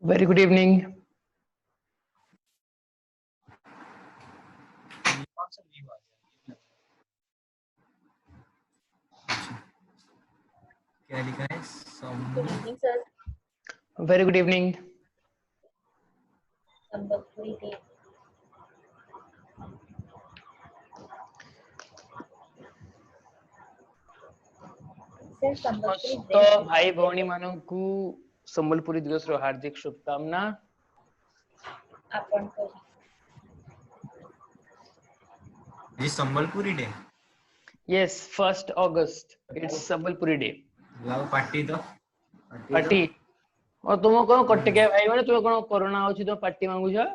Very good evening. क्या लिखा है? Good evening, sir. Very good evening. Sambakpuri Day. Sir, Sambakpuri ସମସ୍ତ Day. ଭାଇ ଭଉଣୀ ମାନଙ୍କୁ ସମ୍ବଲପୁରୀ ଦିବସର ହାର୍ଦ୍ଦିକ शुभकामना। ଆପଣଙ୍କୁ ये Sambalpuri day. Yes, 1st August. It's Sambalpuri Day. लाओ पार्टी दो। पार्टी और तुम कौन कट के भाई मैंने तुम्हें कौन कोरोना होची तो पार्टी मांगू छ?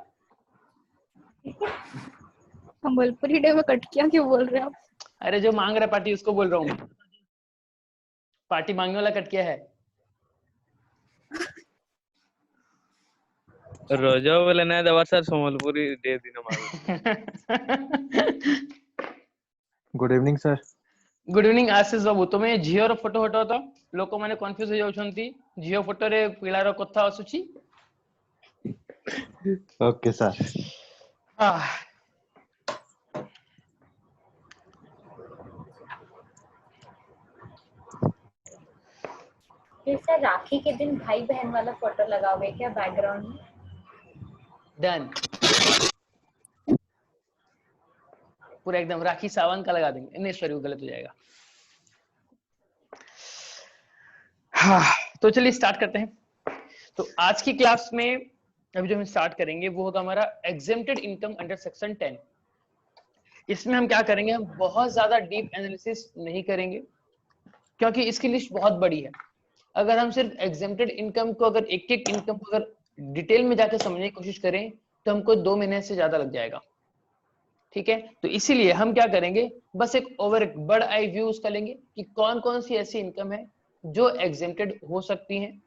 संबलपुरी डे में कट किया क्यों बोल रहे हैं आप? अरे जो मांग रहा पार्टी उसको बोल रहा हूँ। पार्टी मांगने वाला कट किया है। रोजा बोले ना दवा सर संबलपुरी डे दिन मारू। Good evening sir. Good evening Ashish babu. तुम्हें झीओ रो फोटो हटाओ तो लोक माने कंफ्यूज हो जाउछंती। झीओ फोटो रे पिलार कथा आसुची। Okay sir. फिर सर राखी के दिन भाई बहन वाला फोटो लगाओगे क्या बैकग्राउंड में? डन। पूरा एकदम राखी सावंत का लगा देंगे। नहीं सॉरी वो गलत हो जाएगा। हाँ, तो चलिए स्टार्ट करते हैं। तो आज की क्लास में अभी जो हम स्टार्ट करेंगे वो होगा हमारा एग्जेम्प्टेड इनकम अंडर सेक्शन 10। इसमें हम क्या करेंगे, हम बहुत ज्यादा डीप एनालिसिस नहीं करेंगे क्योंकि इसकी लिस्ट बहुत बड़ी है। अगर हम सिर्फ एग्जेम्प्टेड इनकम को अगर एक एक इनकम को अगर डिटेल में जाकर समझने की कोशिश करें तो हमको 2 महीने से ज्यादा लग जाएगा। ठीक है, तो इसीलिए हम क्या करेंगे, बस एक बर्ड आई व्यू उसका लेंगे कि कौन कौन सी ऐसी इनकम है जो एग्जेम्प्टेड हो सकती हैं।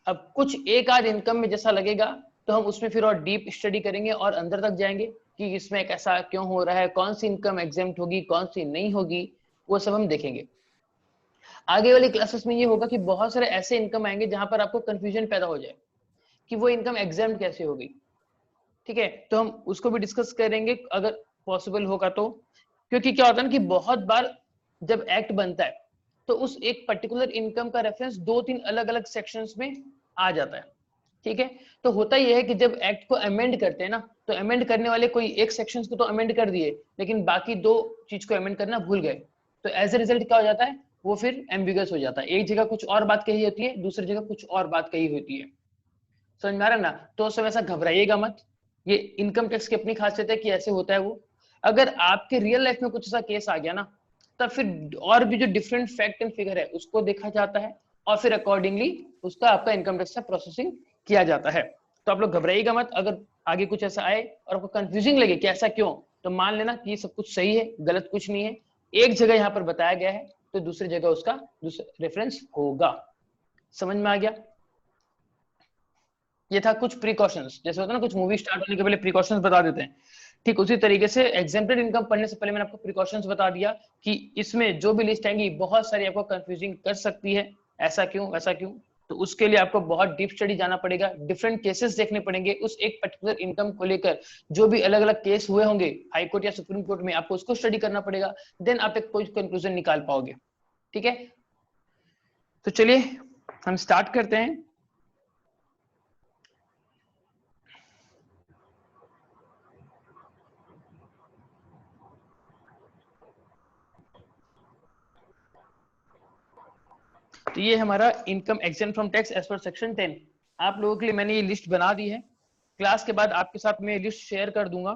अब कुछ एक आध इनकम में जैसा लगेगा तो हम उसमें फिर और डीप स्टडी करेंगे और अंदर तक जाएंगे कि इसमें ऐसा क्यों हो रहा है, कौन सी इनकम एग्जेम्प्ट होगी, कौन सी नहीं होगी, वो सब हम देखेंगे। आगे वाली क्लासेस में ये होगा कि बहुत सारे ऐसे इनकम आएंगे जहां पर आपको कंफ्यूजन पैदा हो जाए कि वो इनकम एग्जेम्प्ट कैसे होगी। ठीक है, तो हम उसको भी डिस्कस करेंगे अगर पॉसिबल होगा तो। क्योंकि क्या होता है ना कि बहुत बार जब एक्ट बनता है तो उस एक पर्टिकुलर इनकम का रेफरेंस 2-3 अलग अलग सेक्शंस में आ जाता है। ठीक है, तो होता यह है कि जब एक्ट को अमेंड करते हैं ना तो अमेंड करने वाले कोई एक सेक्शंस को तो अमेंड कर दिए लेकिन बाकी 2 चीज को अमेंड करना भूल गए। तो एज ए रिजल्ट क्या हो जाता है, वो फिर एम्बिगस हो जाता है। एक जगह कुछ और बात कही होती है, दूसरी जगह कुछ और बात कही होती है। समझ में आ रहा है ना? तो उस समय ऐसा घबराइएगा मत। ये इनकम टैक्स की अपनी खासियत है कि ऐसे होता है वो। अगर आपके रियल लाइफ में कुछ ऐसा केस आ गया ना तब फिर और भी जो डिफरेंट फैक्ट एंड फिगर है उसको देखा जाता है और फिर अकॉर्डिंगली उसका आपका इनकम टैक्स का प्रोसेसिंग किया जाता है। तो आप लोग घबराइएगा मत। अगर आगे कुछ ऐसा आए और आपको कंफ्यूजिंग लगे कि ऐसा क्यों, तो मान लेना कि ये सब कुछ सही है, गलत कुछ नहीं है। एक जगह यहाँ पर बताया गया है तो दूसरी जगह उसका रेफरेंस होगा। समझ में आ गया? ये था कुछ प्रिकॉशंस। जैसे होता है ना कुछ मूवी स्टार्ट होने के पहले प्रिकॉशंस बता देते हैं, ठीक उसी तरीके से एग्जेम्प्टेड इनकम पढ़ने से पहले मैंने आपको प्रिकॉशंस बता दिया कि इसमें जो भी लिस्ट आएंगी बहुत सारी आपको कंफ्यूजिंग कर सकती है। ऐसा क्यों वैसा क्यों, तो उसके लिए आपको बहुत डीप स्टडी जाना पड़ेगा, डिफरेंट केसेस देखने पड़ेंगे उस एक पर्टिकुलर इनकम को लेकर। जो भी अलग अलग केस हुए होंगे हाई कोर्ट या सुप्रीम कोर्ट में, आपको उसको स्टडी करना पड़ेगा। देन आप एक कोई कंक्लूजन निकाल पाओगे। ठीक है, तो चलिए हम स्टार्ट करते हैं। तो ये हमारा income exempt from tax as per section 10। आप लोगों के लिए मैंने ये लिस्ट बना दी है। क्लास के बाद आपके साथ मैं लिस्ट शेयर कर दूंगा।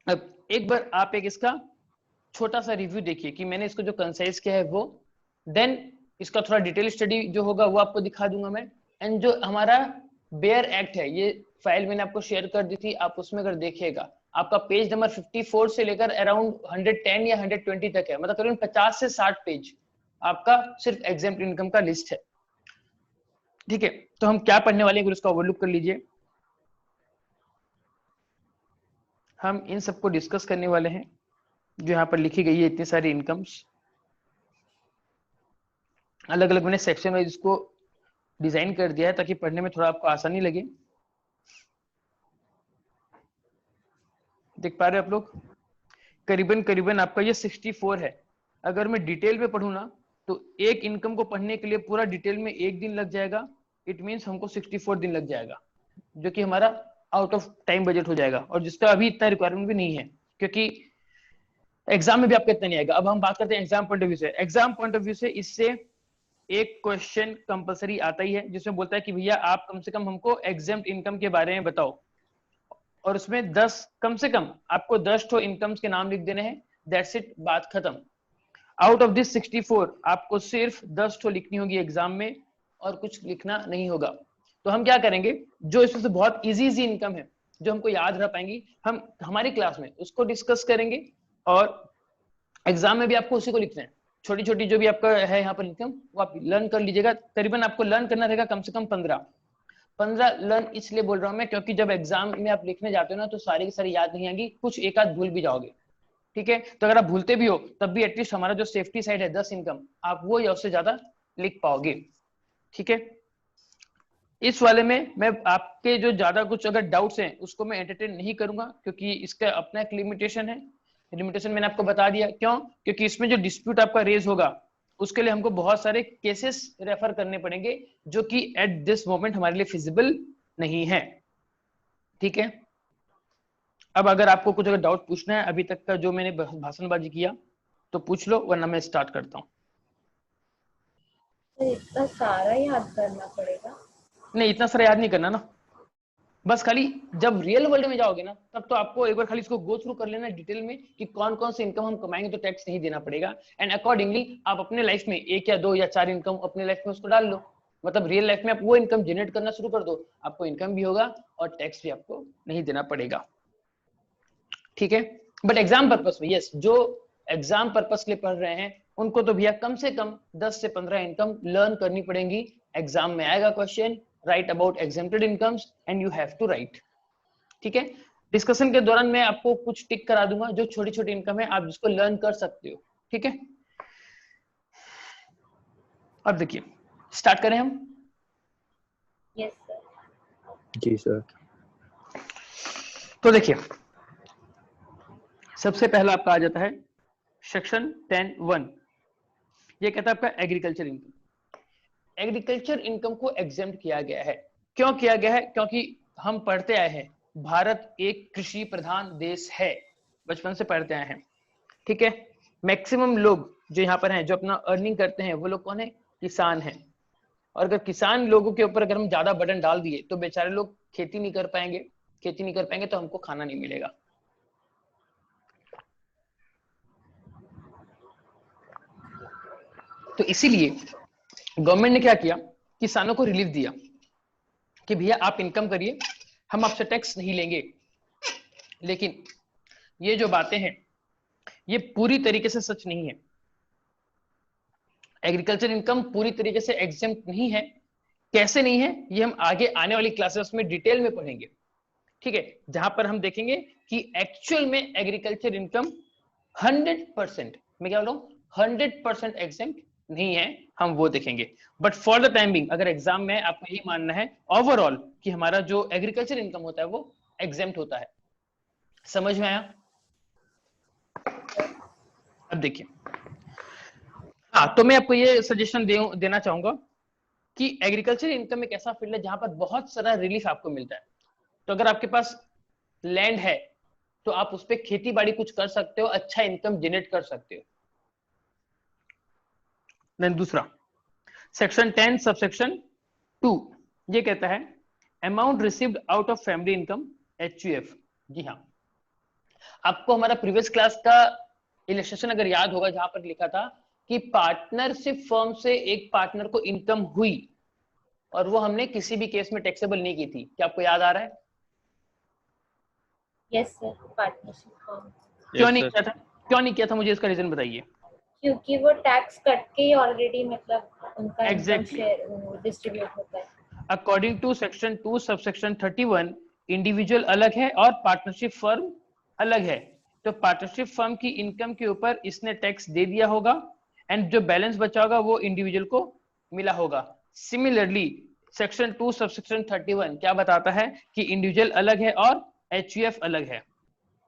अब एक बार आप एक इसका छोटा सा रिव्यू देखिए कि मैंने इसको जो कंसाइज किया है वो, देन इसका थोड़ा डिटेल स्टडी जो होगा वो आपको दिखा दूंगा मैं। एंड जो हमारा बेयर एक्ट है, ये फाइल मैंने आपको शेयर कर दी थी, आप उसमें अगर देखिएगा आपका पेज नंबर 54 से लेकर अराउंड 110 या 120 तक है, मतलब करीबन 50 से 60 पेज आपका सिर्फ एग्जेम्प्ट इनकम का लिस्ट है। ठीक है, तो हम क्या पढ़ने वाले हैं उसका ओवरलुक कर लीजिए। हम इन सबको डिस्कस करने वाले हैं जो यहाँ पर लिखी गई है, इतनी सारी इनकम्स अलग अलग मैंने सेक्शन वाइज इसको डिजाइन कर दिया है ताकि पढ़ने में थोड़ा आपको आसानी लगे। देख पा रहे हो आप लोग? करीबन करीबन आपका ये 64 है। अगर मैं डिटेल में पढ़ूं ना तो एक इनकम को पढ़ने के लिए पूरा डिटेल में 1 दिन लग जाएगा। इट मींस हमको 64 दिन लग जाएगा, जो कि हमारा आउट ऑफ टाइम बजट हो जाएगा, और जिसका अभी इतना रिक्वायरमेंट भी नहीं है, क्योंकि एग्जाम में भी आपका इतना नहीं आएगा। अब हम बात करते हैं एग्जाम पॉइंट ऑफ व्यू से। एग्जाम पॉइंट ऑफ व्यू से इससे एक क्वेश्चन कंपलसरी आता ही है, जिसमें बोलता है कि भैया आप कम से कम हमको एग्जेम्प्ट इनकम के बारे में बताओ, और उसमें 10 कम से कम आपको 10 ठो इनकम्स के नाम लिख देने हैं। दैट्स इट, बात खत्म। आउट ऑफ दिस 64 आपको सिर्फ 10 ठो लिखनी होगी एग्जाम में, और कुछ लिखना नहीं होगा। तो हम क्या करेंगे, जो इसमें से बहुत इजी इनकम है, जो हमको याद रह पाएंगी, हम हमारी क्लास में उसको डिस्कस करेंगे, और एग्जाम में भी आपको उसी को लिखना है। छोटी छोटी जो भी आपका है यहाँ पर इनकम, वो आप लर्न कर लीजिएगा। करीबन आपको लर्न करना रहेगा कम से कम 15 लर्न इसलिए बोल रहा हूँ मैं, क्योंकि जब एग्जाम में आप लिखने जाते हो ना तो सारी की सारी याद नहीं आएगी, कुछ एक आध भूल भी जाओगे। ठीक है, तो अगर आप भूलते भी हो तब भी एटलीस्ट हमारा जो सेफ्टी साइड है 10 इनकम, आप वो या उससे ज्यादा लिख पाओगे। ठीक है, इस वाले में मैं आपके जो ज्यादा कुछ अगर डाउट्स हैं उसको मैं एंटरटेन नहीं करूंगा, क्योंकि इसका अपना एक लिमिटेशन है। लिमिटेशन मैंने आपको बता दिया, क्यों? क्योंकि इसमें जो डिस्प्यूट आपका रेज होगा उसके लिए हमको बहुत सारे केसेस रेफर करने पड़ेंगे, जो कि एट दिस मोमेंट हमारे लिए फिजिबल नहीं है। ठीक है, अब अगर आपको कुछ अगर डाउट पूछना है अभी तक का जो मैंने भाषणबाजी किया तो पूछ लो, वरना मैं स्टार्ट करता हूँ। तो इतना सारा याद करना पड़ेगा? नहीं, इतना सारा याद नहीं करना ना, बस खाली जब रियल वर्ल्ड में जाओगे ना तब तो आपको एक बार खाली इसको गो थ्रू कर लेना डिटेल में कि कौन कौन से इनकम हम कमाएंगे तो टैक्स नहीं देना पड़ेगा, एंड अकॉर्डिंगली आप अपने लाइफ में 1 या 2 या 4 इनकम अपने लाइफ में उसको डाल लो। मतलब रियल लाइफ में आप वो इनकम जनरेट करना शुरू कर दो, आपको इनकम भी होगा और टैक्स भी आपको नहीं देना पड़ेगा। ठीक है, बट एग्जाम पर्पस में यस, जो एग्जाम पर्पस के लिए पढ़ रहे हैं उनको तो भैया कम से कम 10 से 15 इनकम लर्न करनी पड़ेंगी। एग्जाम में आएगा question, write about exempted incomes and you have to write. ठीक है, डिस्कशन के दौरान मैं आपको कुछ टिक करा दूंगा जो छोटी छोटी इनकम है, आप जिसको लर्न कर सकते हो। ठीक है, अब देखिए स्टार्ट करें हम। Yes sir. जी सर। तो देखिए सबसे पहला आपका आ जाता है सेक्शन 10(1). ये कहता है आपका एग्रीकल्चर इनकम। एग्रीकल्चर इनकम को एग्जेम्प्ट किया गया है। क्यों किया गया है? क्योंकि हम पढ़ते आए हैं भारत एक कृषि प्रधान देश है, बचपन से पढ़ते आए हैं। ठीक है, मैक्सिमम लोग जो यहाँ पर हैं जो अपना अर्निंग करते हैं वो लोग कौन है? किसान हैं। और अगर किसान लोगों के ऊपर अगर हम ज्यादा बर्डन डाल दिए तो बेचारे लोग खेती नहीं कर पाएंगे, खेती नहीं कर पाएंगे तो हमको खाना नहीं मिलेगा। तो इसीलिए गवर्नमेंट ने क्या किया, किसानों को रिलीफ दिया कि भैया आप इनकम करिए, हम आपसे टैक्स नहीं लेंगे। लेकिन ये जो बातें हैं ये पूरी तरीके से सच नहीं है। एग्रीकल्चर इनकम पूरी तरीके से एग्जेम्प्ट नहीं है। कैसे नहीं है ये हम आगे आने वाली क्लासेस में डिटेल में पढ़ेंगे। ठीक है, जहां पर हम देखेंगे कि एक्चुअल में एग्रीकल्चर इनकम 100%, मैं क्या बोल रहा हूं, 100% एग्जेम्प्ट नहीं है, हम वो देखेंगे। But for the time being अगर एग्जाम में आपको यही मानना है ओवरऑल कि हमारा जो एग्रीकल्चर इनकम होता है वो एग्जेम्प्ट होता है। समझ में आया? अब देखिए, हाँ, तो मैं आपको ये सजेशन देना चाहूंगा कि एग्रीकल्चर इनकम एक ऐसा फील्ड है जहां पर बहुत सारा रिलीफ आपको मिलता है। तो अगर आपके पास लैंड है तो आप उस पर खेती बाड़ी कुछ कर सकते हो, अच्छा इनकम जनरेट कर सकते हो। देन दूसरा सेक्शन 10 सबसेक्शन 2 ये कहता है amount received out of family income, HUF। जी हाँ, आपको हमारा प्रीवियस क्लास का इलस्ट्रेशन अगर याद होगा जहां पर लिखा था कि पार्टनरशिप फर्म से एक पार्टनर को इनकम हुई और वो हमने किसी भी केस में टैक्सेबल नहीं की थी। क्या आपको याद आ रहा है? Yes sir, partnership firm. क्यों नहीं किया था? क्यों नहीं किया था, मुझे इसका रीजन बताइए। क्योंकि वो टैक्स कट के ही ऑलरेडी मतलब उनका Exactly. शेयर डिस्ट्रीब्यूट होता है। According to section 2 subsection 31 individual अलग है और पार्टनरशिप फर्म अलग है। तो पार्टनरशिप फर्म की इनकम के ऊपर इसने टैक्स दे दिया होगा एंड जो बैलेंस बचा होगा वो इंडिविजुअल को मिला होगा। सिमिलरली सेक्शन 2 सबसेक्शन 31 क्या बताता है कि इंडिविजुअल अलग है और एचयूएफ अलग है।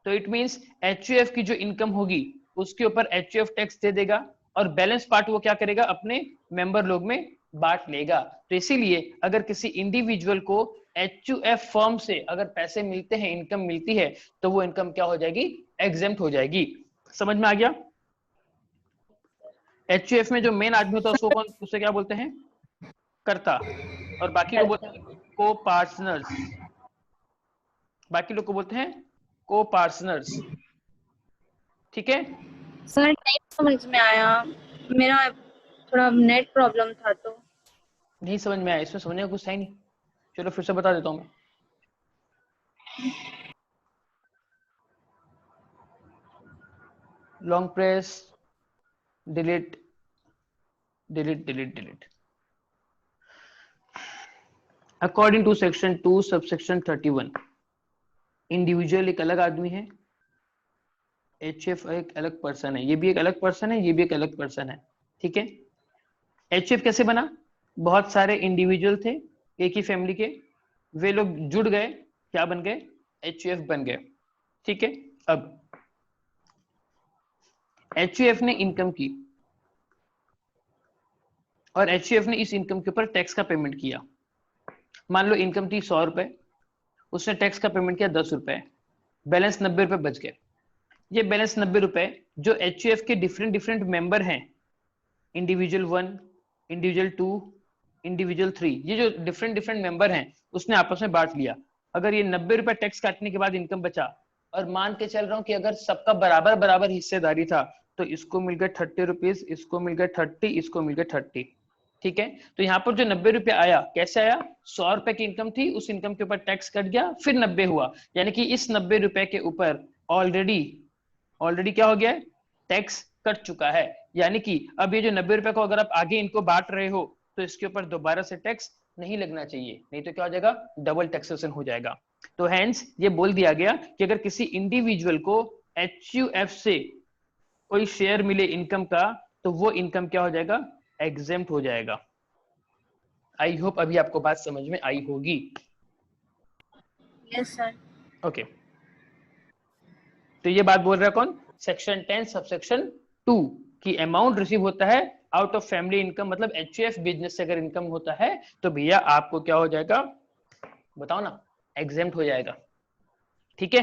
तो इट मींस एचयूएफ की जो इनकम होगी उसके ऊपर एचयूएफ टैक्स दे देगा और बैलेंस पार्ट वो क्या करेगा, अपने मेंबर लोग में बांट लेगा। तो इसीलिए अगर किसी इंडिविजुअल को एचयूएफ फर्म से अगर पैसे मिलते हैं, इनकम मिलती है, तो वो इनकम क्या हो जाएगी, एग्जेम्प्ट हो जाएगी। समझ में आ गया? एचयूएफ में जो मेन आदमी होता है उसको कौन, उसे क्या बोलते हैं, कर्ता, और बाकी को बोलते हैं को पार्टनर्स, बाकी लोग को बोलते हैं को पार्टनर्स। ठीक है सर नहीं समझ में आया, मेरा थोड़ा नेट प्रॉब्लम था तो। नहीं समझ में आया, इसमें समझने का कुछ है नहीं। चलो फिर से बता देता हूं मैं। Long press, delete delete delete delete. According to section 2 subsection 31 individual एक अलग आदमी है, एचएफ एक अलग पर्सन है, ये भी एक अलग पर्सन है, ये भी एक अलग पर्सन है। ठीक है, एचएफ कैसे बना, बहुत सारे इंडिविजुअल थे एक ही फैमिली के, वे लोग जुड़ गए, क्या बन गए, एचयूएफ बन गए। ठीक है, अब एचयूएफ ने इनकम की और एचयूएफ ने इस इनकम के ऊपर टैक्स का पेमेंट किया। मान लो इनकम थी 100 रुपए, उसने टैक्स का पेमेंट किया 10 रुपए, बैलेंस 90 रुपए बच गए। ये बैलेंस 90 रुपए जो एचयूएफ के डिफरेंट डिफरेंट मेंबर हैं, इंडिविजुअल 1, इंडिविजुअल 2, इंडिविजुअल 3, ये जो डिफरेंट डिफरेंट मेंबर हैं उसने आपस में बांट लिया। अगर ये 90 रुपए टैक्स काटने के बाद इनकम बचा, और मान के चल रहा हूं कि अगर सबका बराबर बराबर हिस्सेदारी था, तो इसको मिल गए 30 रुपीज, इसको मिल गए 30, इसको मिल गए 30। ठीक है, तो यहाँ पर जो 90 रुपए आया, कैसे आया, 100 रुपए की इनकम थी, उस इनकम के ऊपर टैक्स कट गया, फिर 90 हुआ, यानी कि इस 90 रुपए के ऊपर ऑलरेडी क्या हो गया है, टैक्स कट चुका है। यानी कि अब ये जो 90 रुपए को अगर आप आगे इनको बांट रहे हो, तो इसके ऊपर दोबारा से टैक्स नहीं लगना चाहिए, नहीं तो क्या हो जाएगा, डबल टैक्सेशन हो जाएगा। तो हेंस ये बोल दिया गया कि अगर किसी इंडिविजुअल को एचयूएफ से कोई शेयर मिले इनकम का, तो वो इनकम क्या हो जाएगा, एग्जेम्प्ट हो जाएगा। आई होप अभी आपको बात समझ में आई होगी। Yes sir. ओके, तो ये बात बोल रहा है कौन, सेक्शन 10 सबसेक्शन 2 की अमाउंट रिसीव होता है आउट ऑफ फैमिली इनकम, मतलब एचयूएफ बिजनेस से अगर इनकम होता है तो भैया आपको क्या हो जाएगा, बताओ ना, एग्जेम्प्ट हो जाएगा। ठीक है,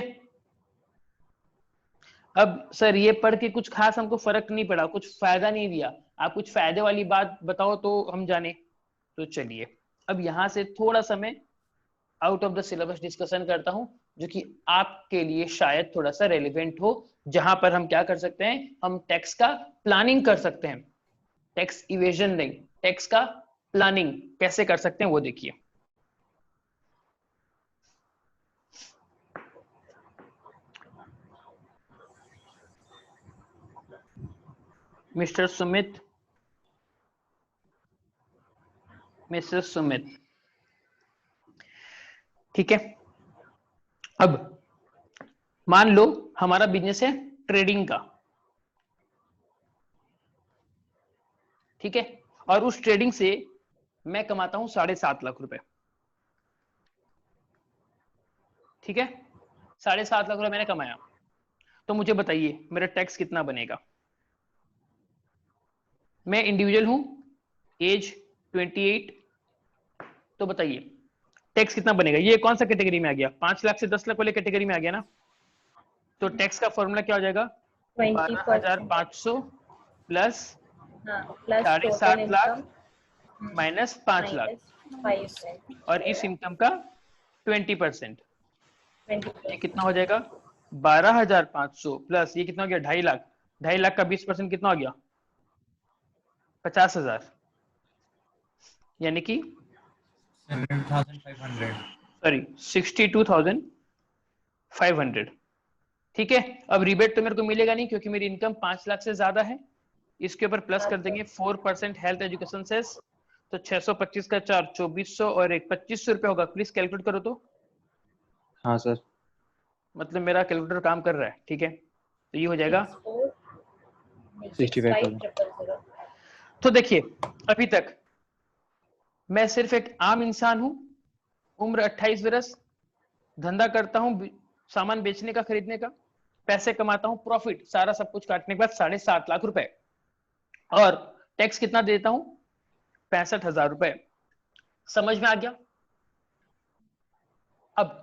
अब सर ये पढ़ के कुछ खास हमको फर्क नहीं पड़ा, कुछ फायदा नहीं दिया, आप कुछ फायदे वाली बात बताओ तो हम जाने। तो चलिए अब यहां से थोड़ा सा मैं out of the syllabus discussion करता हूं, जो कि आपके लिए शायद थोड़ा सा रेलिवेंट हो, जहां पर हम क्या कर सकते हैं, हम टैक्स का प्लानिंग कर सकते हैं। टैक्स इवेजन नहीं, टैक्स का प्लानिंग कैसे कर सकते हैं वो देखिए। मिस्टर सुमित, मिसेस सुमित, ठीक है। अब मान लो हमारा बिजनेस है ट्रेडिंग का, ठीक है, और उस ट्रेडिंग से मैं कमाता हूं 7.5 लाख रुपए। ठीक है, 7.5 लाख रुपए मैंने कमाया, तो मुझे बताइए मेरा टैक्स कितना बनेगा। मैं इंडिविजुअल हूं, एज 28, तो बताइए टैक्स कितना बनेगा। ये कौन सा कैटेगरी में आ गया, 5 लाख से 10 लाख वाले कैटेगरी में आ गया ना। तो टैक्स का फॉर्मूला क्या हो जाएगा, 12,500 प्लस 7.5 लाख माइनस 5 लाख और इस इनकम का 20%, ये कितना हो जाएगा, 12,500 प्लस ये कितना हो गया, 2.5 लाख, 2.5 लाख का 20% कितना हो गया, 50,000, यानी कि 62,500। ठीक है, अब रिबेट तो मेरे को मिलेगा नहीं क्योंकि मेरी इनकम 5 लाख से ज्यादा है। इसके ऊपर प्लस कर देंगे 4% हेल्थ एजुकेशन सेस, तो 625 का 4 2400 और एक 2500 रुपए होगा। प्लीज कैलकुलेट करो तो। हाँ सर, मतलब मेरा कैलकुलेटर काम कर रहा है, ठीक है, तो ये हो जाएगा 65,000। तो देखिए अभी तक मैं सिर्फ एक आम इंसान हूं, उम्र 28 वर्ष, धंधा करता हूं सामान बेचने का, खरीदने का, पैसे कमाता हूं, प्रॉफिट सारा सब कुछ काटने के बाद 7.5 लाख रुपए, और टैक्स कितना देता हूं? 65,000 रुपए। समझ में आ गया? अब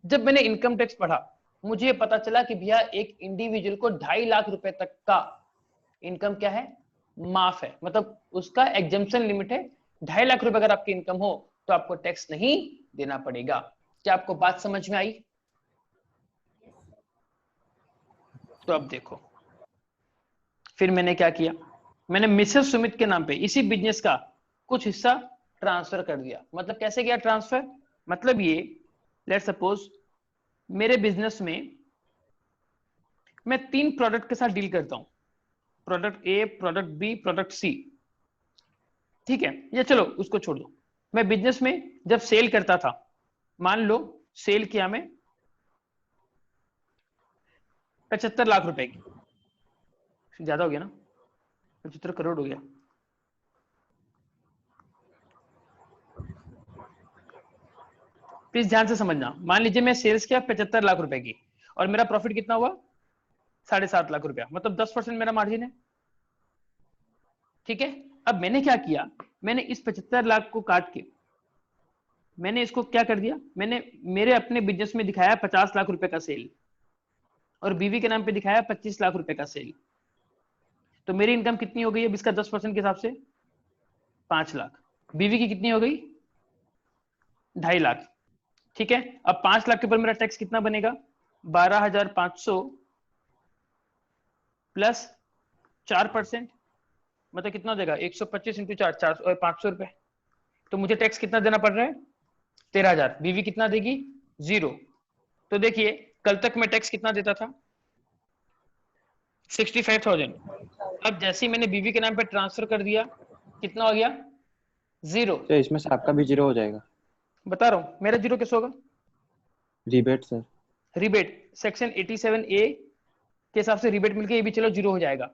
जब मैंने इनकम टैक्स पढ़ा, मुझे पता चला कि भैया एक इंडिविजुअल को 2.5 लाख रुपए तक का इनकम क्या है? माफ है, मतलब उसका एग्जेम्पशन लिमिट है 2.5 लाख रुपए। अगर आपकी इनकम हो तो आपको टैक्स नहीं देना पड़ेगा। क्या आपको बात समझ में आई? तो अब देखो, फिर मैंने क्या किया, मैंने मिसेस सुमित के नाम पे इसी बिजनेस का कुछ हिस्सा ट्रांसफर कर दिया। मतलब कैसे किया ट्रांसफर? मतलब ये, लेट सपोज मेरे बिजनेस में मैं 3 प्रोडक्ट के साथ डील करता हूं, product A, product B, product C, ठीक है? या चलो उसको छोड़ दो। मैं बिजनेस में जब सेल करता था, मान लो सेल किया मैं 75 लाख रुपए की, ज्यादा हो गया ना, 75 करोड़ हो गया। प्लीज ध्यान से समझना। मान लीजिए मैं सेल्स किया 75 लाख रुपए की और मेरा प्रॉफिट कितना हुआ? 7.5 लाख रुपया, मतलब 10% मेरा मार्जिन है, ठीक है? अब मैंने क्या किया, मैंने इस 75 लाख को काट के मैंने इसको क्या कर दिया, मैंने मेरे अपने बिजनेस में दिखाया 50 लाख रुपए का सेल और बीवी के नाम पे दिखाया 25 लाख रुपए का सेल। तो मेरी इनकम कितनी हो गई अब इसका 10% के हिसाब से? 5 लाख। बीवी की कितनी हो गई? 2.5 लाख, ठीक है? अब 5 लाख के ऊपर मेरा टैक्स कितना बनेगा? 12,500 प्लस 4%, मतलब कितना हो जाएगा? 125 इंटू 4, 500 रुपए। तो मुझे टैक्स कितना देना पड़ रहा है? 13,000। बीवी कितना देगी? 0। तो देखिए कल तक मैं टैक्स कितना देता था? 65,000। अब जैसे ही मैंने बीवी के नाम पे ट्रांसफर कर दिया, कितना हो गया? 0। तो इसमें से आपका भी 0 हो जाएगा। बता रहा हूं, मेरा 0 कैसे होगा? Rebate sir. Rebate section 87A के हिसाब से रिबेट मिलके ये भी चलो 0 हो जाएगा।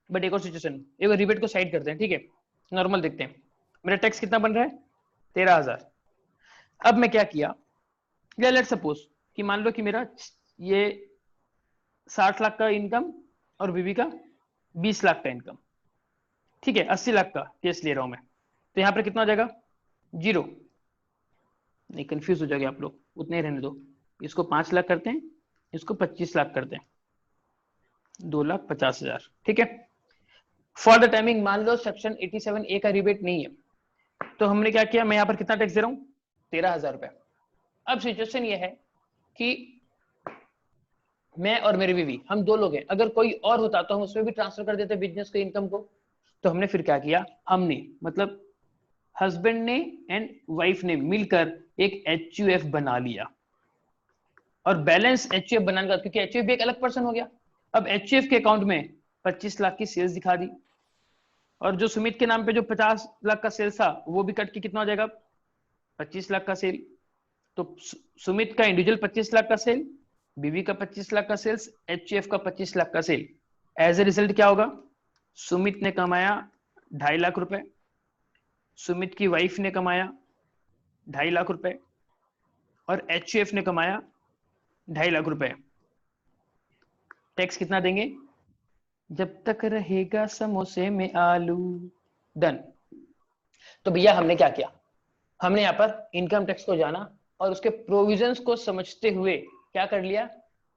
बट एक और सिचुएशन, एक बार रिबेट को साइड करते हैं, ठीक है? नॉर्मल देखते हैं, मेरा टैक्स कितना बन रहा है? 13,000। अब मैं क्या किया, या लेट सपोज कि मान लो कि मेरा ये 60 लाख का इनकम और बीवी का 20 लाख का इनकम, ठीक है? 80 लाख का केस ले रहा हूं मैं, तो यहां पर कितना हो जाएगा? 0। नहीं, कंफ्यूज हो जाएंगे आप लोग, उतने ही रहने दो। इसको 5 लाख करते हैं, इसको 25 लाख करते हैं, 2,50,000, ठीक है? फॉर द टाइमिंग मान लो सेक्शन 87A का रिबेट नहीं है, तो हमने क्या किया, मैं यहाँ पर कितना टैक्स दे रहा हूँ? 13,000 रुपए। अब सिचुएशन ये है कि मैं और मेरी बीवी, हम 2 लोग हैं, अगर कोई और होता तो हम उसमें भी ट्रांसफर कर देते बिजनेस के इनकम को। तो हमने फिर क्या किया, हमने मतलब हस्बैंड ने एंड वाइफ ने मिलकर एक HUF बना लिया, और बैलेंस HUF बनाने का, क्योंकि HUF भी एक अलग पर्सन हो गया। अब HUF के अकाउंट में 25 लाख की सेल्स दिखा दी, और जो सुमित के नाम पे जो 50 लाख का सेल था वो भी कट के कितना हो जाएगा? 25 लाख का सेल। तो सुमित का इंडिविजुअल 25 लाख का सेल, बीवी का 25 लाख का सेल्स, HUF का 25 लाख का सेल। एज ए रिजल्ट क्या होगा? सुमित ने कमाया 2.5 लाख रुपए, सुमित की वाइफ ने कमाया 2.5 लाख रुपए, और HUF ने कमाया 2.5 लाख रुपए। टैक्स कितना देंगे? जब तक रहेगा समोसे में आलू। डन। तो भैया हमने क्या किया, हमने यहाँ पर इनकम टैक्स को जाना और उसके प्रोविजंस को समझते हुए क्या कर लिया,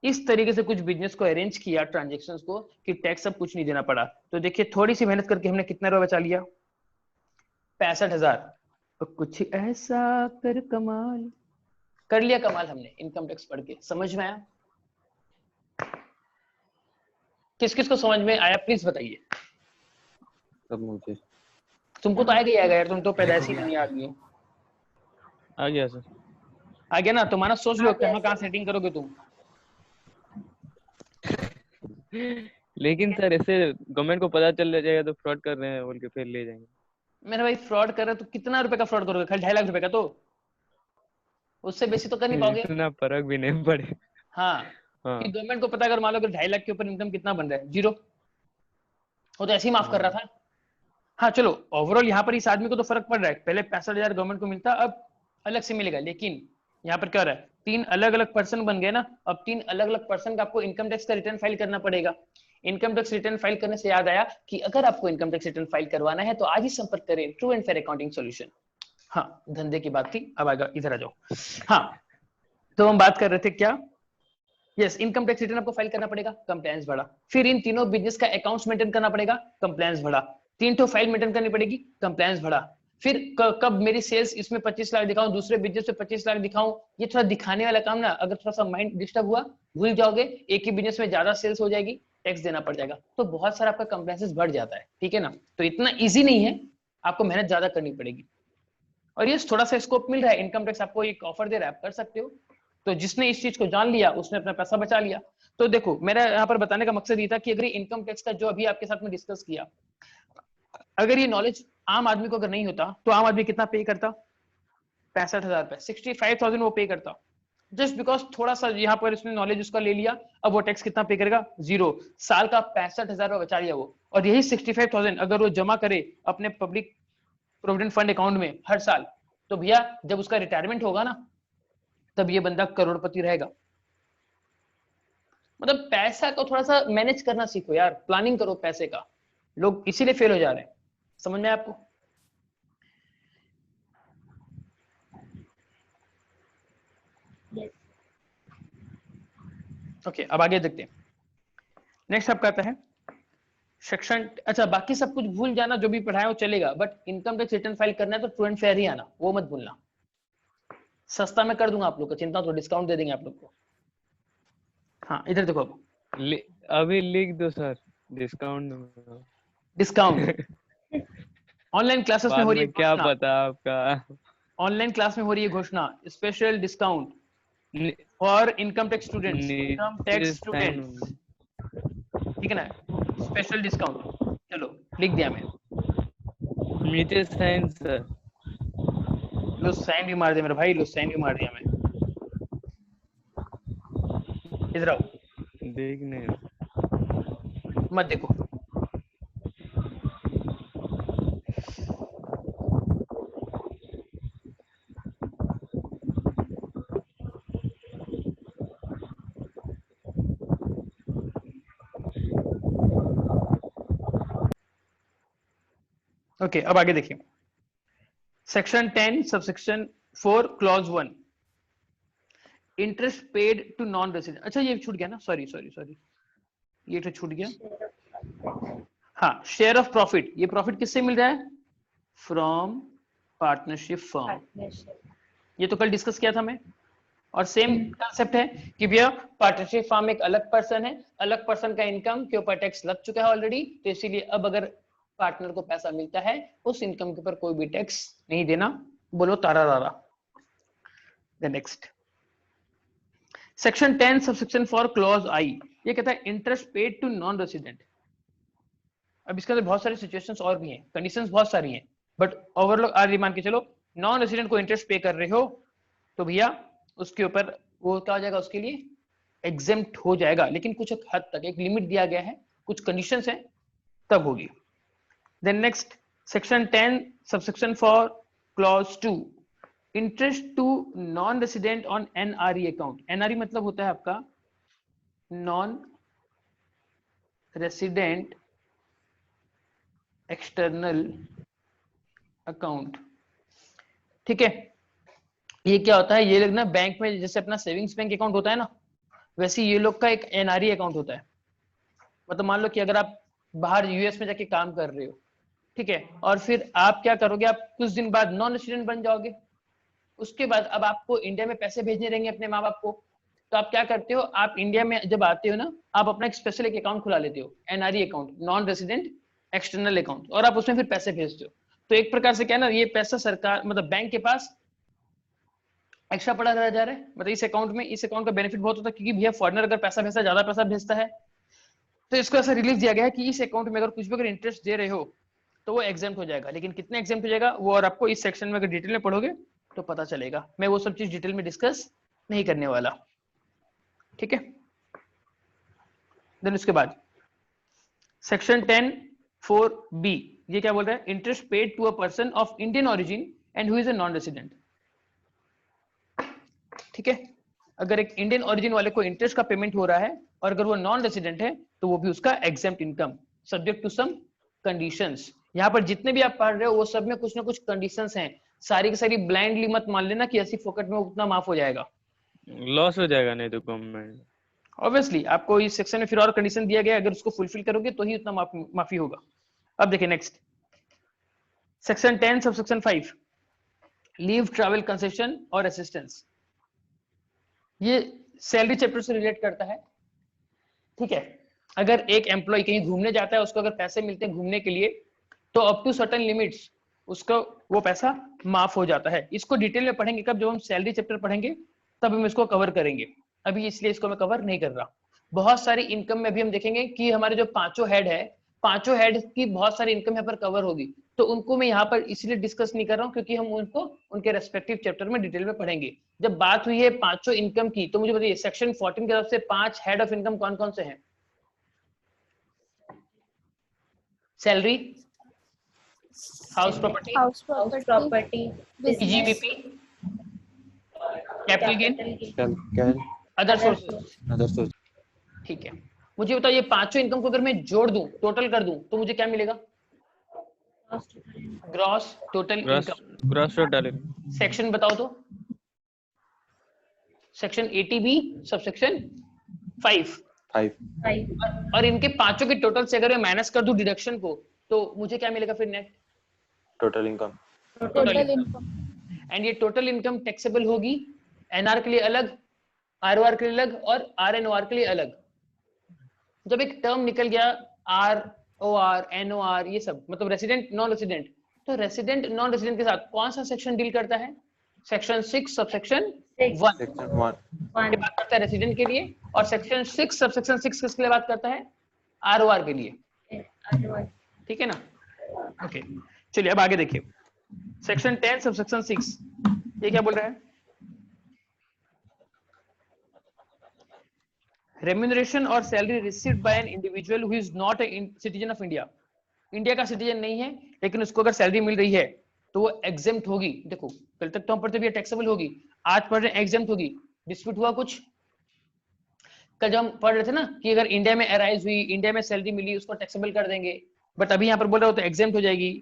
इस तरीके से कुछ बिजनेस को अरेंज किया, ट्रांजेक्शन्स को, कि टैक्स अब कुछ नहीं देना पड़ा। तो देखिए थोड़ी सी मेहनत करके हमने कितना रुपया बचा लिया? 65,000। और कुछ ऐसा कर कमाल कर लिया, कमाल हमने इनकम टैक्स पढ़ के। समझ में आया? किस किस को समझ में आया प्लीज बताइए। सब मुझे। तुमको तो आएगा ही आएगा यार, तुम तो पैदाइशी नहीं आदमी हो। आ गया सर। आ गया ना? तुम्हारा सोच लो कहाँ सेटिंग करोगे तुम। लेकिन सर ऐसे गवर्नमेंट को पता चल जाएगा तो फ्रॉड कर रहे हैं बोल के फिर ले जाएंगे। मेरा भाई फ्रॉड कर रहे तो कितना रुपए का फ्रॉड करोगे? खाली 2.5 लाख रुपए का? तो उससे बेसी तो कर नहीं पाओगे। इतना फर्क भी नहीं पड़े। हाँ, कि गवर्नमेंट को पता अगर मान लो कि 2.5 लाख के ऊपर इनकम कितना बन रहा है? 0। वो तो ऐसे ही माफ कर रहा था। हाँ चलो ओवरऑल यहाँ पर इस आदमी को तो फर्क पड़ रहा है, पहले 65,000 गवर्नमेंट को मिलता, अब अलग से मिलेगा, लेकिन यहाँ पर क्या हो रहा है, 3 अलग अलग पर्सन बन गए ना, अब 3 अलग अलग पर्सन का आपको इनकम टैक्स का रिटर्न फाइल करना पड़ेगा। इनकम टैक्स रिटर्न फाइल करने से याद आया कि अगर आपको इनकम टैक्स रिटर्न फाइल करवाना है तो आज ही संपर्क करें true and fair accounting solution. हाँ धंधे की बात थी, अब आगे इधर आ जाओ। हाँ तो हम बात कर रहे थे क्या, यस इनकम टैक्स रिटर्न आपको फाइल करना पड़ेगा, कंप्लायंस बढ़ा, फिर इन तीनों बिजनेस का अकाउंट्स मेंटेन करना पड़ेगा, कंप्लायंस बढ़ा, 3 तो फाइल मेंटेन करनी पड़ेगी, कंप्लायंस बढ़ा, फिर कब मेरी सेल्स इसमें 25 लाख दिखाऊं, दूसरे बिजनेस में 25 लाख दिखाऊं, ये थोड़ा दिखाने वाला काम ना, अगर थोड़ा सा माइंड डिस्टर्ब हुआ भूल जाओगे, एक ही बिजनेस में ज्यादा सेल्स हो जाएगी, टैक्स देना पड़ जाएगा, तो बहुत सारा आपका कंप्लायंसेस बढ़ जाता है, ठीक है ना। तो इतना ईजी नहीं है, आपको मेहनत ज्यादा करनी पड़ेगी। और ये थोड़ा सा स्कोप मिल रहा है, इनकम टैक्स आपको एक ऑफर दे रहा है, आप कर सकते हो। तो जिसने इस चीज को जान लिया उसने अपना पैसा बचा लिया। तो देखो मेरा यहाँ पर बताने का मकसद ये था कि अगर इनकम टैक्स का जो अभी आपके साथ में डिस्कस किया, अगर ये नॉलेज आम आदमी को अगर नहीं होता तो आम आदमी कितना पे करता, 65,000 रुपए, 65,000 वो पे करता, जस्ट बिकॉज थोड़ा सा यहाँ पर इसने नॉलेज उसका ले लिया, अब वो टैक्स कितना पे करेगा, 0, साल का 65,000 रुपए बचा लिया वो। और यही 65,000 अगर वो जमा करे अपने पब्लिक प्रोविडेंट फंड अकाउंट में हर साल, तो भैया जब उसका रिटायरमेंट होगा ना, तब ये बंदा करोड़पति रहेगा। मतलब पैसा को थोड़ा सा मैनेज करना सीखो यार, प्लानिंग करो पैसे का, लोग इसीलिए फेल हो जा रहे हैं। समझ में आया आपको? ओके अब आगे देखते हैं। नेक्स्ट आपका आता है सेक्शन, अच्छा बाकी सब कुछ भूल जाना, जो भी पढ़ाया वो चलेगा, but income tax return file करना है तो ट्रू एंड फेयर ही आना, वो मत भूलना। सस्ता मैं कर दूंगा आप लोग को, चिंता तो, डिस्काउंट दे देंगे आप लोग को। हाँ इधर देखो अब अभी लिख दो sir discount. Discount online classes में हो रही है, क्या पता आपका, ऑनलाइन क्लास में हो रही है घोषणा, special discount for income tax students, income tax students, ठीक है ना, स्पेशल डिस्काउंट। चलो लिख दिया मैं, नीचे साइन सर, लो साइन भी मार दिया मेरा भाई, लो साइन भी मार दिया मैं। इधर आओ, देखने मत देखो, ओके अब आगे देखिए। Section 10 subsection 4 clause 1, interest paid to non resident. अच्छा ये छूट गया ना, सॉरी सॉरी सॉरी, ये तो छूट गया। हाँ शेयर ऑफ प्रॉफिट, ये प्रॉफिट किससे मिल रहा है, फ्रॉम पार्टनरशिप फर्म, ये तो कल डिस्कस किया था मैं। और सेम कंसेप्ट है कि भैया पार्टनरशिप फर्म एक अलग पर्सन है, अलग पर्सन का इनकम के ऊपर टैक्स लग चुका है ऑलरेडी, तो इसीलिए अब अगर पार्टनर को पैसा मिलता है उस इनकम के ऊपर कोई भी टैक्स नहीं देना। बोलो तारा रारा। The next section 10 subsection 4 clause I, ये कहता है interest paid to non resident. अब इसके अंदर बहुत सारी सिचुएशंस और भी हैं, कंडीशंस बहुत सारी हैं, बट ओवरऑल आज मान के चलो नॉन रेसिडेंट को इंटरेस्ट पे कर रहे हो तो भैया उसके ऊपर वो क्या हो जाएगा, उसके लिए एग्जेम्प्ट हो जाएगा, लेकिन कुछ हद तक, एक लिमिट दिया गया है, कुछ कंडीशंस हैं तब होगी। Then next section 10 subsection 4 clause 2, interest to non resident on NRE account. NRE मतलब होता है आपका नॉन रेसिडेंट एक्सटर्नल अकाउंट, ठीक है। ये क्या होता है, ये लोग ना बैंक में जैसे अपना सेविंग्स बैंक अकाउंट होता है ना, वैसे ये लोग का एक एनआरई अकाउंट होता है। मतलब मान लो कि अगर आप बाहर यूएस में जाके काम कर रहे हो, ठीक है, और फिर आप क्या करोगे, आप कुछ दिन बाद नॉन रेसिडेंट बन जाओगे, उसके बाद अब आपको इंडिया में पैसे भेजने रहेंगे अपने माँ बाप को, तो आप क्या करते हो, आप इंडिया में जब आते हो ना, आप अपना एक स्पेशल एक अकाउंट खुला लेते हो, NRE account, non resident external account, और आप उसमें फिर पैसे भेजते हो। तो एक प्रकार से क्या है ना, ये पैसा सरकार मतलब बैंक के पास एक्स्ट्रा पड़ा रह जा रहा है, मतलब इस अकाउंट में, इस अकाउंट का बेनिफिट बहुत होता है, क्योंकि भैया फॉरेनर अगर पैसा भेजता है, ज्यादा पैसा भेजता है, तो इसको ऐसा रिलीफ दिया गया है कि इस अकाउंट में अगर कुछ भी अगर इंटरेस्ट दे रहे हो तो वो एग्जाम्प्ट हो जाएगा, लेकिन कितने एग्जाम्प्ट हो जाएगा वो और आपको इस सेक्शन में अगर डिटेल में पढ़ोगे तो पता चलेगा। मैं वो सब चीज डिटेल में डिस्कस नहीं करने वाला, ठीक है। देन उसके बाद सेक्शन 10 4B ये क्या बोल रहा है, interest paid to a person of Indian origin and who is a non resident. ठीक है, अगर एक इंडियन ओरिजिन वाले को इंटरेस्ट का पेमेंट हो रहा है और अगर वो नॉन रेसिडेंट है तो वो भी उसका exempt income subject to some conditions. यहाँ पर जितने भी आप पढ़ रहे हो वो सब में कुछ ना कुछ कंडीशंस हैं, सारी की सारी ब्लाइंडली मत मान लेना कि ऐसी फोकट में उतना माफ हो जाएगा, लॉस हो जाएगा नहीं तो गवर्नमेंट। ऑब्वियसली आपको इस सेक्शन में फिर और कंडीशन दिया गया है, अगर उसको फुलफिल करोगे तो ही उतना माफी होगा। अब देखिए next section 10 sub section 5 leave travel concession और असिस्टेंस, ये सैलरी चैप्टर से रिलेट करता है। ठीक है, अगर एक एम्प्लॉय कहीं घूमने जाता है, उसको अगर पैसे मिलते हैं घूमने के लिए तो अप टू सर्टेन लिमिट्स उसको वो पैसा माफ हो जाता है। इसको डिटेल में पढ़ेंगे कब, जब हम सैलरी चैप्टर पढ़ेंगे तब हम इसको कवर करेंगे, अभी इसलिए इसको मैं कवर नहीं कर रहा। बहुत सारी इनकम में भी हम देखेंगे कि हमारे जो पांचों हेड है, पांचों हेड की बहुत सारी इनकम यहाँ पर कवर होगी, तो उनको मैं यहाँ पर इसलिए डिस्कस नहीं कर रहा हूँ क्योंकि हम उनको उनके रेस्पेक्टिव चैप्टर में डिटेल में पढ़ेंगे। जब बात हुई है पांचों इनकम की तो मुझे बताइए सेक्शन 14 की तरफ से 5 हेड ऑफ इनकम कौन कौन से हैं? Salary, house property, house house property, property, EGBP, capital gain, कैल अदर सोर्सेज। Other source. ठीक है, मुझे बताओ ये पांचों इनकम को अगर मैं जोड़ दूं, टोटल कर दूं तो मुझे क्या मिलेगा? Gross total income. Gross total section बताओ तो, सेक्शन 80B सबसेक्शन 5 5 और इनके पांचों के टोटल से अगर मैं माइनस कर दूं डिडक्शन को तो मुझे क्या मिलेगा फिर net? Total income. Total income. And ये टोटल इनकम टैक्सेबल होगी एनआर के लिए अलग, आरओआर के लिए अलग और आरएनओआर के लिए अलग। जब एक टर्म निकल गया आरओआर एनओआर ये सब मतलब रेसिडेंट नॉन रेसिडेंट, तो रेसिडेंट नॉन रेसिडेंट के साथ कौन सा सेक्शन डील करता है? सेक्शन 6 सबसेक्शन 1 सेक्शन 1 ये बात करता है रेसिडेंट के लिए, और सेक्शन 6 सबसेक्शन 6 किसके लिए बात करता है? आरओआर के लिए। ठीक है ना? ओके चलिए अब आगे देखिए सेक्शन 10 सबसेक्शन 6 ये क्या बोल रहा है? रेम्यूनरेशन और salary received by an individual who is not a citizen of India, India का सिटीजन नहीं है लेकिन उसको अगर सैलरी मिल रही है तो वो एग्जेम्प्ट होगी। देखो कल तक तो हम पढ़ते भी टैक्सेबल होगी, आज पढ़ रहे एग्जेम्प्ट होगी। डिस्प्यूट हुआ कुछ? कल जब हम पढ़ रहे थे ना कि अगर इंडिया में अराइज हुई, इंडिया में सैलरी मिली, उसको टैक्सेबल कर देंगे, बट अभी यहाँ पर बोल रहे हो तो एग्जेम्प्ट हो जाएगी।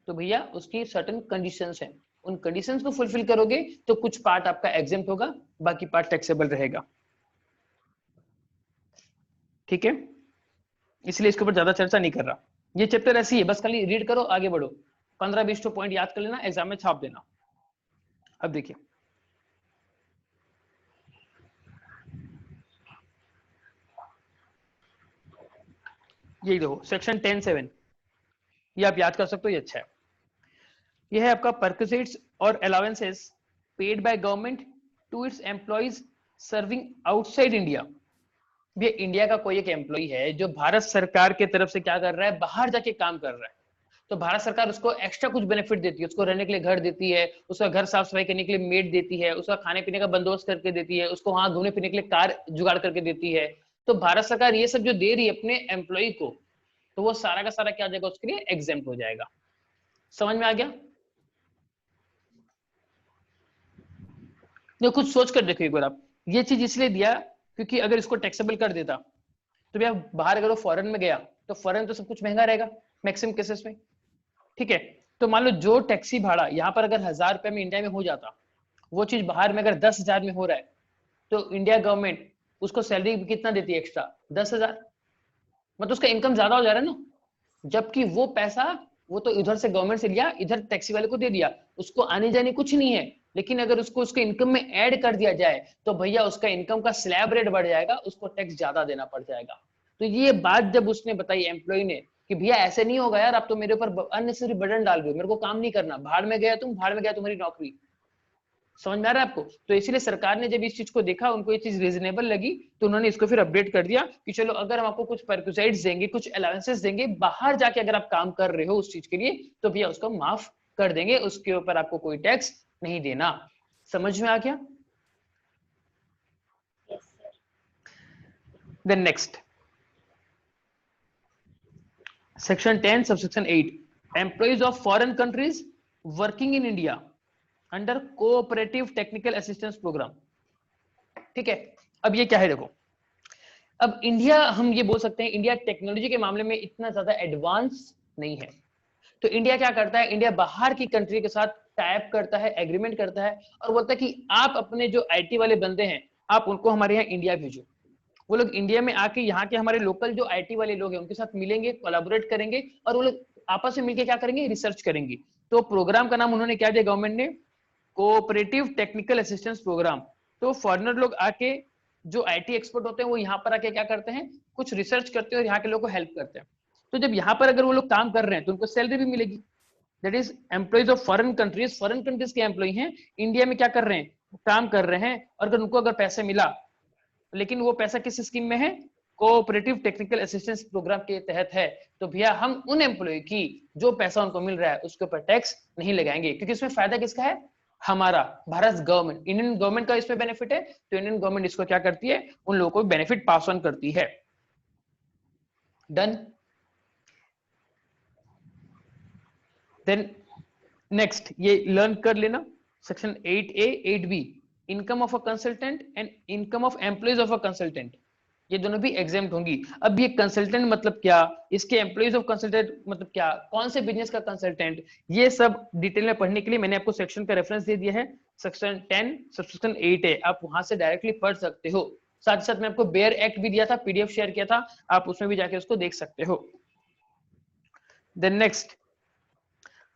तो भैया उसकी सर्टेन कंडीशंस हैं, उन कंडीशंस को फुलफिल करोगे तो कुछ पार्ट आपका एग्जेम्प्ट होगा, बाकी पार्ट टैक्सेबल रहेगा। ठीक है, इसलिए इसके ऊपर ज्यादा चर्चा नहीं कर रहा। ये चैप्टर ऐसी है, बस खाली रीड करो आगे बढ़ो, 15-20 पॉइंट याद कर लेना, एग्जाम में छाप देना। अब देखिए ये देखो सेक्शन 10(7) ये आप याद कर सकते हो, ये अच्छा है। ये है आपका परक्विजिट्स और allowances paid by government to its employees serving outside India. भी इंडिया का कोई एक एम्प्लॉय है जो भारत सरकार के तरफ से क्या कर रहा है, बाहर जाके काम कर रहा है, तो भारत सरकार उसको एक्स्ट्रा कुछ बेनिफिट देती है, उसको रहने के लिए घर देती है, उसका घर साफ सफाई करने के लिए मेड देती है, उसका खाने पीने का बंदोबस्त करके देती है, उसको वहां घूमने फिरने के लिए कार जुगाड़ करके देती है। तो भारत सरकार ये सब जो दे रही है अपने एम्प्लॉय को, तो वो सारा का सारा क्या हो जाएगा, उसके लिए एग्जेम्प्ट हो जाएगा। समझ में आ गया? जो कुछ सोच कर देखो एक बार आप, ये चीज इसलिए दिया क्योंकि अगर इसको टैक्सेबल कर देता तो भैया बाहर अगर वो फॉरेन में गया तो फॉरेन तो सब कुछ महंगा रहेगा मैक्सिमम केसेस में। ठीक है, तो मान लो जो टैक्सी भाड़ा यहाँ पर अगर 1000 रुपए में इंडिया में हो जाता, वो चीज बाहर में अगर 10,000 में हो रहा है, तो इंडिया गवर्नमेंट उसको सैलरी कितना देती है एक्स्ट्रा? 10,000। मतलब उसका इनकम ज्यादा हो जा रहा है ना, जबकि वो पैसा वो तो इधर से गवर्नमेंट से लिया, इधर टैक्सी वाले को दे दिया, उसको आने जाने कुछ नहीं है। लेकिन अगर उसको उसके इनकम में ऐड कर दिया जाए तो भैया उसका इनकम का स्लैब रेट बढ़ जाएगा, उसको टैक्स ज्यादा देना पड़ जाएगा। तो ये बात जब उसने बताई एम्प्लॉय ने कि भैया ऐसे नहीं होगा यार, आप तो मेरे ऊपर अननेसेसरी बर्डन डाल रहे हो, मेरे को काम नहीं करना, भाड़ में गया तुम, भाड़ में गया तुम्हारी नौकरी। समझ में आ रहा है आपको? तो इसीलिए सरकार ने जब इस चीज को देखा, उनको ये चीज रीजनेबल लगी, तो उन्होंने इसको फिर अपडेट कर दिया कि चलो अगर हम आपको कुछ परक्विजिट्स देंगे, कुछ अलाउंसेस देंगे, बाहर जाके अगर आप काम कर रहे हो उस चीज के लिए, तो भैया उसको माफ कर देंगे, उसके ऊपर आपको कोई टैक्स नहीं देना। समझ में आ गया? Then next section 10 subsection 8 employees of foreign countries working in India under cooperative technical assistance program. ठीक है, अब ये क्या है देखो, अब इंडिया, हम ये बोल सकते हैं इंडिया टेक्नोलॉजी के मामले में इतना ज्यादा एडवांस नहीं है, तो इंडिया क्या करता है, इंडिया बाहर की कंट्री के साथ टाइप करता है, एग्रीमेंट करता है और बोलता है कि आप अपने जो आईटी वाले बंदे हैं आप उनको हमारे यहाँ इंडिया भेजो। वो लोग इंडिया में आके यहाँ के हमारे लोकल जो आईटी वाले लोग हैं उनके साथ मिलेंगे, कोलैबोरेट करेंगे और वो लोग आपस में मिलकर क्या करेंगे, रिसर्च करेंगे। तो प्रोग्राम का नाम उन्होंने क्या दिया गवर्नमेंट ने, कोऑपरेटिव टेक्निकल असिस्टेंस प्रोग्राम। तो फॉरेनर लोग आके जो आईटी एक्सपर्ट होते हैं वो यहाँ पर आके क्या करते हैं, कुछ रिसर्च करते हैं और यहाँ के लोगों को हेल्प करते हैं। तो जब यहाँ पर अगर वो लोग काम कर रहे हैं तो उनको सैलरी भी मिलेगी। That is employees of foreign countries, foreign countries के एम्प्लॉय हैं, इंडिया में क्या कर रहे हैं, काम कर रहे हैं, और अगर उनको अगर पैसे मिला, लेकिन वो पैसा किस स्कीम में है, कोऑपरेटिव टेक्निकल असिस्टेंस प्रोग्राम के तहत है, तो भैया हम उन एम्प्लॉय की जो पैसा उनको मिल रहा है उसके ऊपर टैक्स नहीं लगाएंगे, क्योंकि इसमें फायदा किसका है, हमारा भारत गवर्नमेंट, इंडियन गवर्नमेंट का इसमें बेनिफिट है, तो इंडियन गवर्नमेंट इसको क्या करती है, उन लोगों को बेनिफिट पास ऑन करती है। डन। देन नेक्स्ट ये लर्न कर लेना, section 8A 8B, income of a consultant and income of employees of a consultant, ये दोनों भी एग्जाम्प्ट होंगी। अब ये कंसल्टेंट मतलब क्या, इसके एम्प्लॉइज ऑफ कंसल्टेंट मतलब क्या, कौन से बिजनेस का कंसल्टेंट, ये सब डिटेल में पढ़ने के लिए मैंने आपको सेक्शन का रेफरेंस दे दिया है, सेक्शन 10 सबसेक्शन 8 है, आप वहां से डायरेक्टली पढ़ सकते हो। साथ ही साथ मैं आपको बेयर एक्ट भी दिया था, पीडीएफ शेयर किया था, आप उसमें भी जाके उसको देख सकते हो। देन नेक्स्ट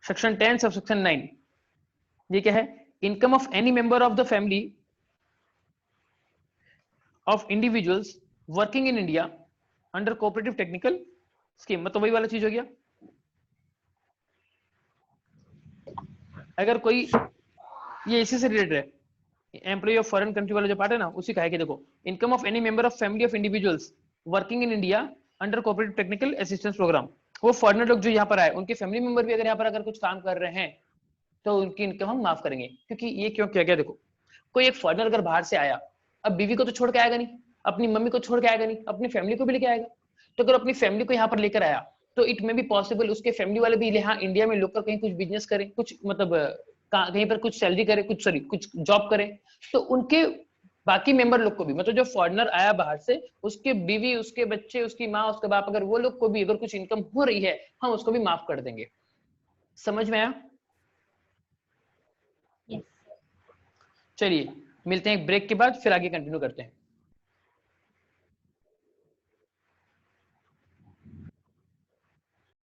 सेक्शन 10 सबसेक्शन 9, ये क्या है, income of any member of the family of individuals working in India under cooperative technical scheme, मतलब वही वाला चीज हो गया। अगर कोई, ये इसी से रिलेटेड है, एम्प्लॉय ऑफ फॉरेन कंट्री वाला जो पार्ट है ना, उसी का है कि देखो, income of any member of family of individuals working in India under cooperative technical assistance program, वो फॉरेनर लोग जो यहाँ पर आए उनके फैमिली मेंबर भी अगर यहाँ पर अगर कुछ काम कर रहे हैं तो उनकी इनकम हम माफ करेंगे। क्योंकि ये क्यों किया गया, देखो कोई एक फॉरेनर अगर बाहर से आया, अब बीवी को तो छोड़ के आएगा नहीं, अपनी मम्मी को छोड़ के आएगा नहीं, अपनी फैमिली को भी लेके आएगा। तो अगर अपनी फैमिली को यहाँ पर लेकर आया तो इट में भी पॉसिबल उसके फैमिली वाले भी यहाँ इंडिया में लोकल कहीं कुछ बिजनेस करें, कुछ मतलब कहीं पर कुछ सैलरी करे, कुछ जॉब करे, तो उनके बाकी मेंबर लोग को भी, मतलब जो फॉरेनर आया बाहर से, उसके बीवी, उसके बच्चे, उसकी माँ, उसके बाप, अगर वो लोग को भी अगर कुछ इनकम हो रही है हम उसको भी माफ कर देंगे। समझ में आया? चलिए मिलते हैं एक ब्रेक के बाद, फिर आगे कंटिन्यू करते हैं।